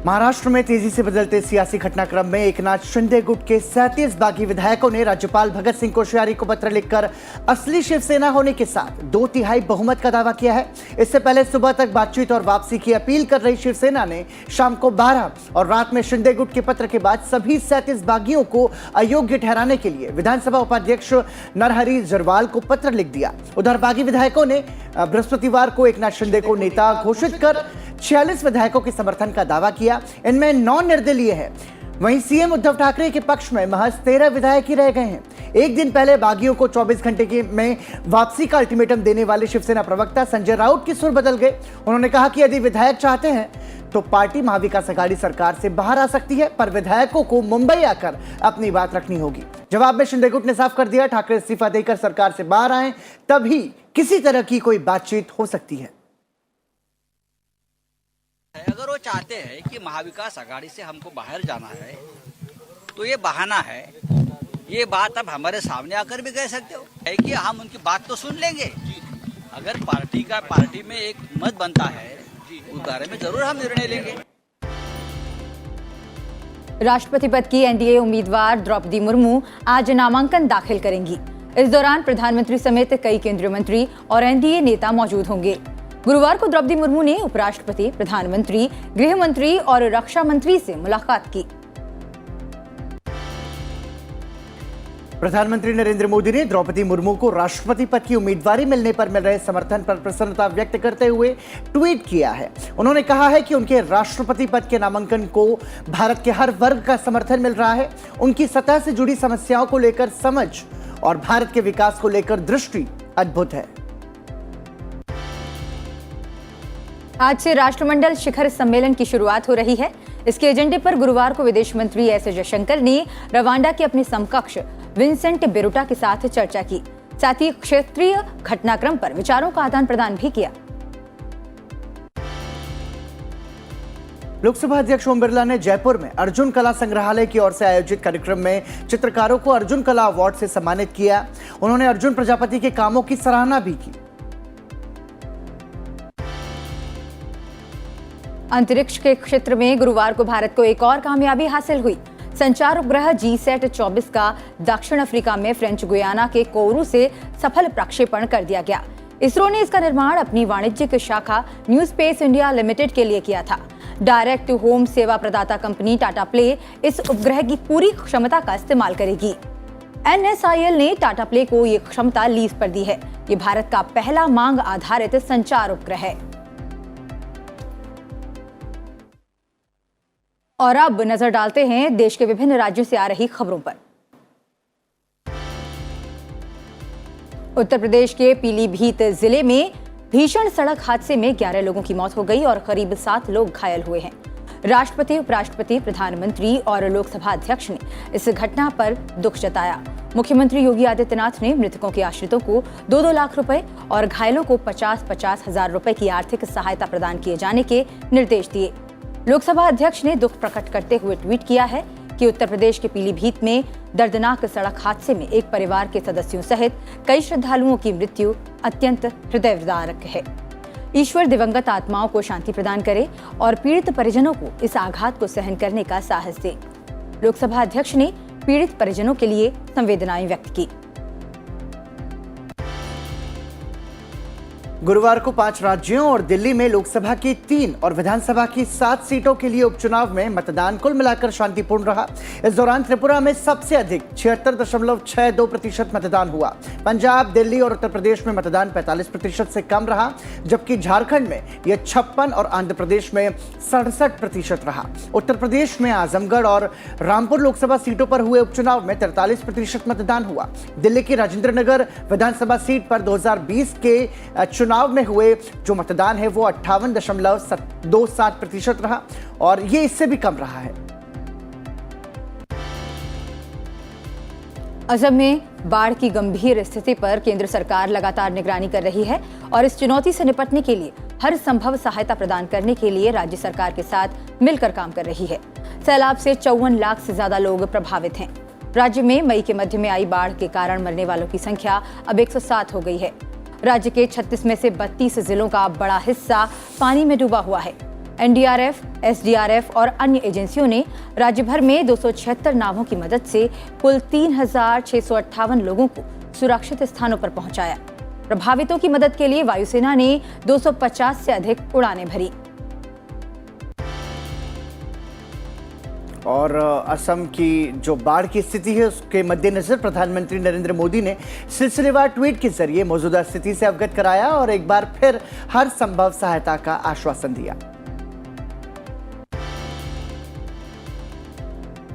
महाराष्ट्र में तेजी से बदलते सियासी घटनाक्रम में एकनाथ शिंदे गुट के 37 बागी विधायकों ने राज्यपाल भगत सिंह कोश्यारी को पत्र लिखकर असली शिवसेना होने के साथ 2/3 बहुमत का दावा किया है। इससे पहले सुबह तक बातचीत और वापसी की अपील कर रही शिवसेना ने शाम को 12 और रात में शिंदे गुट के पत्र के बाद सभी 37 बागियों को अयोग्य ठहराने के लिए विधानसभा उपाध्यक्ष नरहरि झिरवाल को पत्र लिख दिया। उधर बागी विधायकों ने बृहस्पतिवार को एकनाथ शिंदे को नेता घोषित कर 46 विधायकों के समर्थन का दावा किया। इनमें 9 निर्दलीय हैं। वहीं सीएम उद्धव ठाकरे के पक्ष में महज 13 विधायक ही रह गए हैं। एक दिन पहले बागियों को 24 घंटे में वापसी का अल्टीमेटम देने वाले शिवसेना प्रवक्ता संजय राउत की सुर बदल गए। उन्होंने कहा कि यदि विधायक चाहते हैं तो पार्टी महाविकास अघाड़ी सरकार से बाहर आ सकती है, पर विधायकों को मुंबई आकर अपनी बात रखनी होगी। जवाब में शिंदे गुट ने साफ कर दिया, ठाकरे इस्तीफा देकर सरकार से बाहर आए तभी किसी तरह की कोई बातचीत हो सकती है। अगर वो चाहते हैं कि महाविकास आघाड़ी से हमको बाहर जाना है तो ये बहाना है। ये बात अब हमारे सामने आकर भी कह सकते हो है कि हम उनकी बात तो सुन लेंगे। अगर पार्टी में एक मत बनता है उस बारे में जरूर हम निर्णय लेंगे। राष्ट्रपति पद की एनडीए उम्मीदवार द्रौपदी मुर्मू आज नामांकन दाखिल करेंगी। इस दौरान प्रधानमंत्री समेत कई केंद्रीय मंत्री और एनडीए नेता मौजूद होंगे। गुरुवार को द्रौपदी मुर्मू ने उपराष्ट्रपति, प्रधानमंत्री, गृह मंत्री और रक्षा मंत्री से मुलाकात की। प्रधानमंत्री नरेंद्र मोदी ने द्रौपदी मुर्मू को राष्ट्रपति पद की उम्मीदवारी मिलने पर मिल रहे समर्थन पर प्रसन्नता व्यक्त करते हुए ट्वीट किया है। उन्होंने कहा है कि उनके राष्ट्रपति पद के नामांकन को भारत के हर वर्ग का समर्थन मिल रहा है। उनकी सतह से जुड़ी समस्याओं को लेकर समझ और भारत के विकास को लेकर दृष्टि अद्भुत है। आज से राष्ट्रमंडल शिखर सम्मेलन की शुरुआत हो रही है। इसके एजेंडे पर गुरुवार को विदेश मंत्री एस जयशंकर ने रवांडा के अपने समकक्ष विंसेंट बिरुटा के साथ चर्चा की। साथ ही क्षेत्रीय घटनाक्रम पर विचारों का आदान प्रदान भी किया। लोकसभा अध्यक्ष ओम बिरला ने जयपुर में अर्जुन कला संग्रहालय की ओर से आयोजित कार्यक्रम में चित्रकारों को अर्जुन कला अवार्ड से सम्मानित किया। उन्होंने अर्जुन प्रजापति के कामों की सराहना भी की। अंतरिक्ष के क्षेत्र में गुरुवार को भारत को एक और कामयाबी हासिल हुई। संचार उपग्रह GSAT-24 का दक्षिण अफ्रीका में फ्रेंच गुयाना के कोरू से सफल प्रक्षेपण कर दिया गया। इसरो ने इसका निर्माण अपनी वाणिज्यिक शाखा न्यू स्पेस इंडिया लिमिटेड के लिए किया था। डायरेक्ट टू होम सेवा प्रदाता कंपनी टाटा प्ले इस उपग्रह की पूरी क्षमता का इस्तेमाल करेगी। NSIL ने टाटा प्ले को ये क्षमता लीज पर दी है। ये भारत का पहला मांग आधारित संचार उपग्रह है। और अब नजर डालते हैं देश के विभिन्न राज्यों से आ रही खबरों पर। उत्तर प्रदेश के पीलीभीत जिले में भीषण सड़क हादसे में 11 लोगों की मौत हो गई और करीब 7 लोग घायल हुए हैं। राष्ट्रपति, उपराष्ट्रपति, प्रधानमंत्री और लोकसभा अध्यक्ष ने इस घटना पर दुख जताया। मुख्यमंत्री योगी आदित्यनाथ ने मृतकों के आश्रितों को 2-2 लाख रुपए और घायलों को 50-50 हजार रुपए की आर्थिक सहायता प्रदान किए जाने के निर्देश दिए। लोकसभा अध्यक्ष ने दुख प्रकट करते हुए ट्वीट किया है कि उत्तर प्रदेश के पीलीभीत में दर्दनाक सड़क हादसे में एक परिवार के सदस्यों सहित कई श्रद्धालुओं की मृत्यु अत्यंत हृदयविदारक है। ईश्वर दिवंगत आत्माओं को शांति प्रदान करे और पीड़ित परिजनों को इस आघात को सहन करने का साहस दे। लोकसभा अध्यक्ष ने पीड़ित परिजनों के लिए संवेदनाएं व्यक्त की। गुरुवार को 5 राज्यों और दिल्ली में लोकसभा की 3 और विधानसभा की 7 सीटों के लिए उपचुनाव में मतदान कुल मिलाकर शांतिपूर्ण रहा। इस दौरान त्रिपुरा में सबसे अधिक 76.62% मतदान हुआ। पंजाब, दिल्ली और उत्तर प्रदेश में मतदान 45% से कम रहा, जबकि झारखंड में यह 56 और आंध्र प्रदेश में 67% रहा। उत्तर प्रदेश में आजमगढ़ और रामपुर लोकसभा सीटों पर हुए उपचुनाव में 43% मतदान हुआ। दिल्ली की राजेंद्र नगर विधानसभा सीट पर 2020 के चुनाव में हुए जो मतदान है वो 58.27% रहा और ये इससे भी कम रहा है। असम में बाढ़ की गंभीर स्थिति पर केंद्र सरकार लगातार निगरानी कर रही है और इस चुनौती से निपटने के लिए हर संभव सहायता प्रदान करने के लिए राज्य सरकार के साथ मिलकर काम कर रही है। सैलाब से 54 लाख से ज्यादा लोग प्रभावित हैं। राज्य में मई के मध्य में आई बाढ़ के कारण मरने वालों की संख्या अब 107 हो गई है। राज्य के 36 में से 32 जिलों का बड़ा हिस्सा पानी में डूबा हुआ है। एनडीआरएफ, एसडीआरएफ और अन्य एजेंसियों ने राज्य भर में 276 नावों की मदद से कुल 3,658 लोगों को सुरक्षित स्थानों पर पहुंचाया। प्रभावितों की मदद के लिए वायुसेना ने 250 से अधिक उड़ानें भरी। और असम की जो बाढ़ की स्थिति है उसके मद्देनजर प्रधानमंत्री नरेंद्र मोदी ने सिलसिलेवार ट्वीट के जरिए मौजूदा स्थिति से अवगत कराया और एक बार फिर हर संभव सहायता का आश्वासन दिया।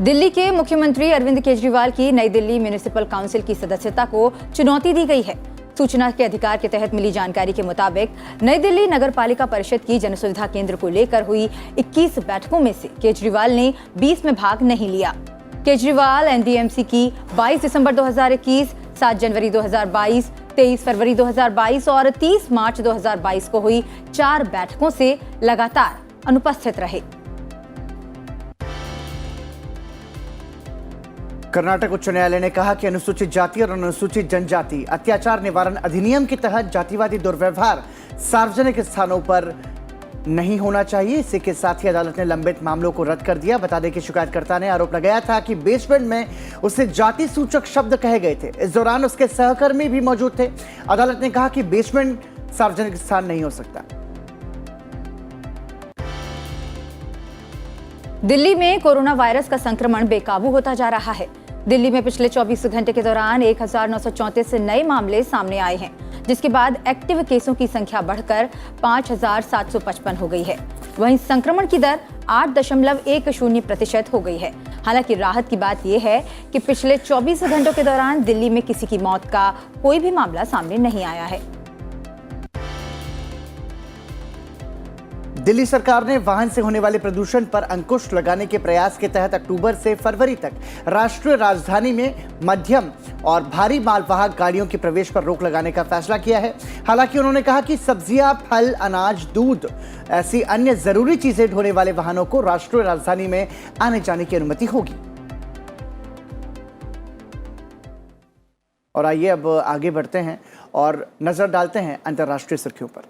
दिल्ली के मुख्यमंत्री अरविंद केजरीवाल की नई दिल्ली म्युनिसिपल काउंसिल की सदस्यता को चुनौती दी गई है। सूचना के अधिकार के तहत मिली जानकारी के मुताबिक नई दिल्ली नगर पालिका परिषद की जनसुविधा केंद्र को लेकर हुई 21 बैठकों में से केजरीवाल ने 20 में भाग नहीं लिया। केजरीवाल एनडीएमसी की 22 दिसंबर 2021, 7 जनवरी 2022, 23 फरवरी 2022 और 30 मार्च 2022 को हुई 4 बैठकों से लगातार अनुपस्थित रहे। कर्नाटक उच्च न्यायालय ने कहा कि अनुसूचित जाति और अनुसूचित जनजाति अत्याचार निवारण अधिनियम के तहत जातिवादी दुर्व्यवहार सार्वजनिक स्थानों पर नहीं होना चाहिए। इसी के साथ ही अदालत ने लंबित मामलों को रद्द कर दिया। बता दें कि शिकायतकर्ता ने आरोप लगाया था कि बेसमेंट में उसे जाति सूचक शब्द कहे गए थे। इस दौरान उसके सहकर्मी भी मौजूद थे। अदालत ने कहा कि बेसमेंट सार्वजनिक स्थान नहीं हो सकता। दिल्ली में कोरोना वायरस का संक्रमण बेकाबू होता जा रहा है। दिल्ली में पिछले 24 घंटे के दौरान 1934 नए मामले सामने आए हैं, जिसके बाद एक्टिव केसों की संख्या बढ़कर 5,755 हो गई है। वहीं संक्रमण की दर 8.10% हो गई है। हालांकि राहत की बात यह है कि पिछले 24 घंटों के दौरान दिल्ली में किसी की मौत का कोई भी मामला सामने नहीं आया है। दिल्ली सरकार ने वाहन से होने वाले प्रदूषण पर अंकुश लगाने के प्रयास के तहत अक्टूबर से फरवरी तक राष्ट्रीय राजधानी में मध्यम और भारी मालवाहक गाड़ियों के प्रवेश पर रोक लगाने का फैसला किया है। हालांकि उन्होंने कहा कि सब्जियां, फल, अनाज, दूध ऐसी अन्य जरूरी चीजें ढोने वाले वाहनों को राष्ट्रीय राजधानी में आने जाने की अनुमति होगी। और आइए अब आगे बढ़ते हैं और नजर डालते हैं अंतर्राष्ट्रीय सुर्खियों पर।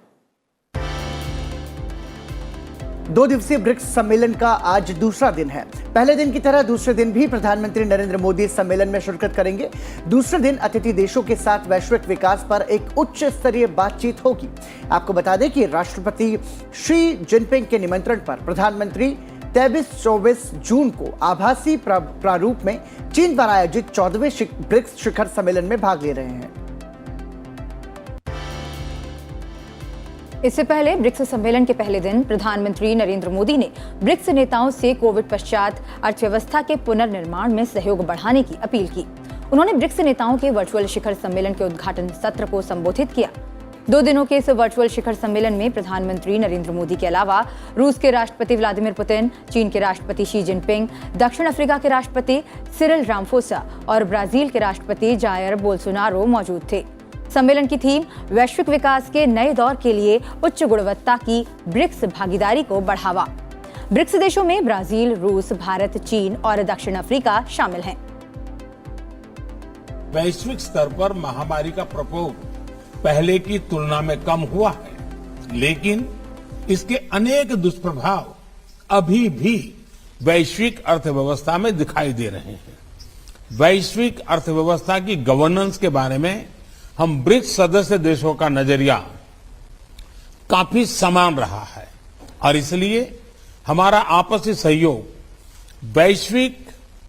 2 दिवसीय ब्रिक्स सम्मेलन का आज दूसरा दिन है। पहले दिन की तरह दूसरे दिन भी प्रधानमंत्री नरेंद्र मोदी इस सम्मेलन में शिरकत करेंगे। दूसरे दिन अतिथि देशों के साथ वैश्विक विकास पर एक उच्च स्तरीय बातचीत होगी। आपको बता दें कि राष्ट्रपति शी जिनपिंग के निमंत्रण पर प्रधानमंत्री 23-24 जून को आभासी प्रारूप में चीन द्वारा आयोजित 14वें ब्रिक्स शिखर सम्मेलन में भाग ले रहे हैं। इससे पहले ब्रिक्स सम्मेलन के पहले दिन प्रधानमंत्री नरेंद्र मोदी ने ब्रिक्स नेताओं से कोविड पश्चात अर्थव्यवस्था के पुनर्निर्माण में सहयोग बढ़ाने की अपील की। उन्होंने ब्रिक्स नेताओं के वर्चुअल शिखर सम्मेलन के उद्घाटन सत्र को संबोधित किया। 2 दिनों के इस वर्चुअल शिखर सम्मेलन में प्रधानमंत्री नरेंद्र मोदी के अलावा रूस के राष्ट्रपति व्लादिमीर पुतिन, चीन के राष्ट्रपति शी जिनपिंग, दक्षिण अफ्रीका के राष्ट्रपति सिरिल रामफोसा और ब्राजील के राष्ट्रपति जायर बोल्सोनारो मौजूद थे। सम्मेलन की थीम वैश्विक विकास के नए दौर के लिए उच्च गुणवत्ता की ब्रिक्स भागीदारी को बढ़ावा। ब्रिक्स देशों में ब्राजील, रूस, भारत, चीन और दक्षिण अफ्रीका शामिल हैं। वैश्विक स्तर पर महामारी का प्रकोप पहले की तुलना में कम हुआ है, लेकिन इसके अनेक दुष्प्रभाव अभी भी वैश्विक अर्थव्यवस्था में दिखाई दे रहे हैं। वैश्विक अर्थव्यवस्था की गवर्नेंस के बारे में हम ब्रिक्स सदस्य देशों का नजरिया काफी समान रहा है और इसलिए हमारा आपसी सहयोग वैश्विक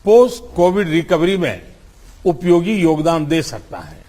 पोस्ट कोविड रिकवरी में उपयोगी योगदान दे सकता है।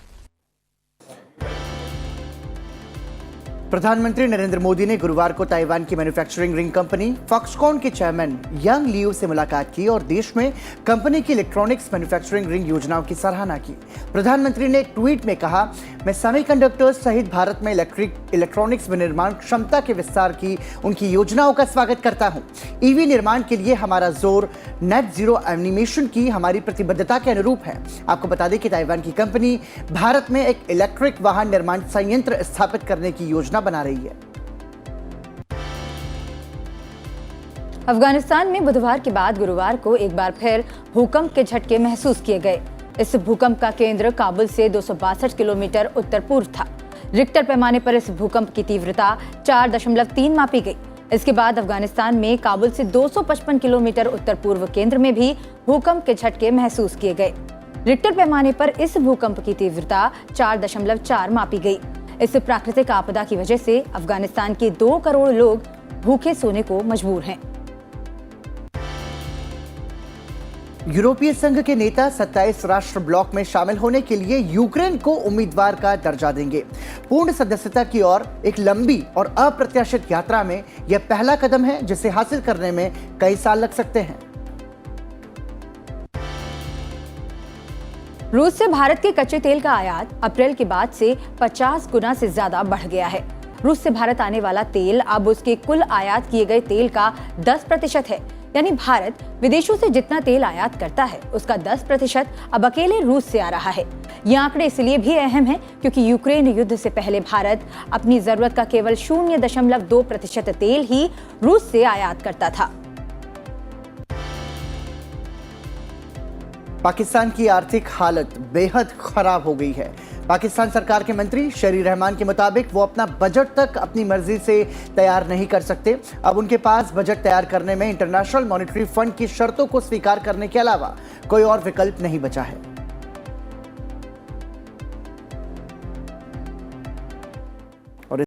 प्रधानमंत्री नरेंद्र मोदी ने गुरुवार को ताइवान की मैन्युफैक्चरिंग रिंग कंपनी फॉक्सकॉन के चेयरमैन यांग लियू से मुलाकात की और देश में कंपनी की इलेक्ट्रॉनिक्स मैन्युफैक्चरिंग रिंग योजनाओं की सराहना की। प्रधानमंत्री ने एक ट्वीट में कहा, मैं सेमीकंडक्टर्स सहित भारत में इलेक्ट्रॉनिक्स विनिर्माण क्षमता के विस्तार की उनकी योजनाओं का स्वागत करता हूं। ईवी निर्माण के लिए हमारा जोर नेट जीरो एनिमेशन की हमारी प्रतिबद्धता के अनुरूप है। आपको बता दें कि ताइवान की कंपनी भारत में एक इलेक्ट्रिक वाहन निर्माण संयंत्र स्थापित करने की योजना बना रही है। अफगानिस्तान में बुधवार के बाद गुरुवार को एक बार फिर भूकंप के झटके महसूस किए गए। इस भूकंप का केंद्र काबुल से 262 किलोमीटर उत्तर पूर्व था। रिक्टर पैमाने पर इस भूकंप की तीव्रता 4.3 मापी गई। इसके बाद अफगानिस्तान में काबुल से 255 किलोमीटर उत्तर पूर्व केंद्र में भी भूकंप के झटके महसूस किए गए। रिक्टर पैमाने पर इस भूकंप की तीव्रता 4.4 मापी गई। इस प्राकृतिक आपदा की वजह से अफगानिस्तान के 2 करोड़ लोग भूखे सोने को मजबूर हैं। यूरोपीय संघ के नेता 27 राष्ट्र ब्लॉक में शामिल होने के लिए यूक्रेन को उम्मीदवार का दर्जा देंगे। पूर्ण सदस्यता की ओर एक लंबी और अप्रत्याशित यात्रा में यह पहला कदम है, जिसे हासिल करने में कई साल लग सकते हैं। रूस से भारत के कच्चे तेल का आयात अप्रैल के बाद से 50 गुना से ज्यादा बढ़ गया है। रूस से भारत आने वाला तेल अब उसके कुल आयात किए गए तेल का 10% है। यानी भारत विदेशों से जितना तेल आयात करता है उसका 10% अब अकेले रूस से आ रहा है। ये आंकड़े इसलिए भी अहम हैं क्योंकि यूक्रेन युद्ध से पहले भारत अपनी जरूरत का केवल 0.2% तेल ही रूस से आयात करता था। पाकिस्तान की आर्थिक हालत बेहद खराब हो गई है। पाकिस्तान सरकार के मंत्री शरी रहमान के मुताबिक वो अपना बजट तक अपनी मर्जी से तैयार नहीं कर सकते। अब उनके पास बजट तैयार करने में इंटरनेशनल मॉनेटरी फंड की शर्तों को स्वीकार करने के अलावा कोई और विकल्प नहीं बचा है।